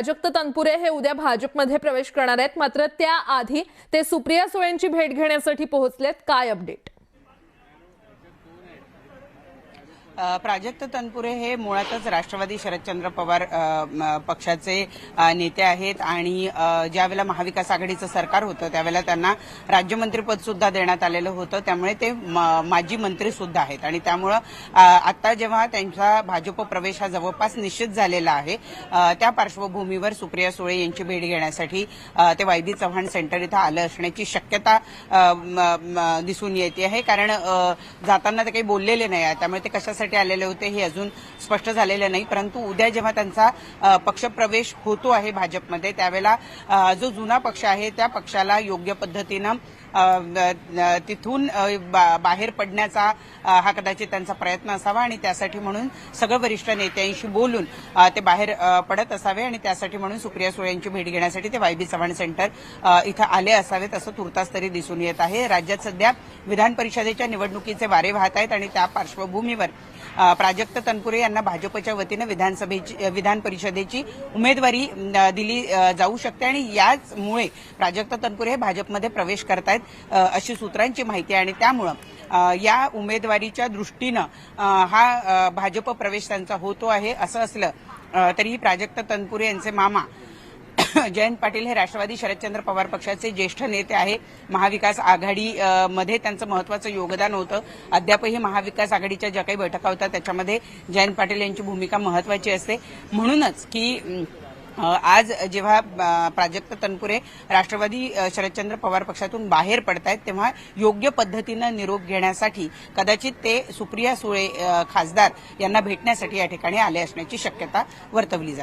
प्राजक्त तनपुरे हे उद्या भाजपमध्ये प्रवेश करणार आहेत, मात्र त्याआधी ते सुप्रिया सुळेंची भेट घेण्यासाठी पोहोचलेत. काय अपडेट? प्राजक्त तनपुरे हे मुळातच राष्ट्रवादी शरदचंद्र पवार पक्षाचे नेते आहेत आणि ज्यावेळेला महाविकास आघाडीचं सरकार होतं त्यावेळेला त्यांना राज्यमंत्रीपद सुद्धा देण्यात आलेलं होतं. त्यामुळे ते माजी मंत्री सुद्धा आहेत आणि त्यामुळं आता जेव्हा त्यांचा भाजप प्रवेश हा जवळपास निश्चित झालेला आहे त्या पार्श्वभूमीवर सुप्रिया सुळे यांची भेट घेण्यासाठी ते वायदी चव्हाण सेंटर इथं आलं असण्याची शक्यता दिसून येते आहे. कारण जाताना ते काही बोललेले नाही आहे, त्यामुळे ते कशासाठी आलेले होते हे अजून स्पष्ट झालेलं नाही. परंतु उद्या जेव्हा त्यांचा पक्षप्रवेश होतो आहे भाजपमध्ये त्यावेळेला जो जुना पक्ष आहे त्या पक्षाला योग्य पद्धतीनं तिथून बाहेर पडण्याचा हा कदाचित त्यांचा प्रयत्न असावा आणि त्यासाठी म्हणून सगळं वरिष्ठ नेत्यांशी बोलून ते बाहेर पडत असावे आणि त्यासाठी म्हणून सुप्रिया सुळे यांची भेट घेण्यासाठी ते वायबी चव्हाण सेंटर इथं आले असावेत असं तुर्तास तरी दिसून येत आहे. राज्यात सध्या विधान परिषदेच्या निवडणुकीचे वारे वाहत आहेत आणि त्या पार्श्वभूमीवर प्राजक्त तनपुरे यांना भाजपच्या वतीनं विधान परिषदेची उमेदवारी दिली जाऊ शकते आणि याचमुळे प्राजक्त तनपुरे हे भाजपमध्ये प्रवेश करतायत अशी सूत्रांची माहिती आहे आणि त्यामुळं या उमेदवारीच्या दृष्टीनं हा भाजप प्रवेश त्यांचा होतो आहे. असं असलं तरीही प्राजक्त तनपुरे यांचे मामा जयंत पाटील हे राष्ट्रवादी शरदचंद्र पवार पक्षाचे ज्येष्ठ नेते आहे. महाविकास आघाडीमध्ये त्यांचं महत्वाचं योगदान होतं. अद्यापही महाविकास आघाडीच्या ज्या काही बैठका होतात त्याच्यामध्ये जयंत पाटील यांची भूमिका महत्वाची असते. म्हणूनच की आज जेव्हा प्राजक्त तनपुरे राष्ट्रवादी शरदचंद्र पवार पक्षातून बाहेर पडतायत तेव्हा योग्य पद्धतीनं निरोप घेण्यासाठी कदाचित ते सुप्रिया सुळे खासदार यांना भेटण्यासाठी या ठिकाणी आले असण्याची शक्यता वर्तवली जाते.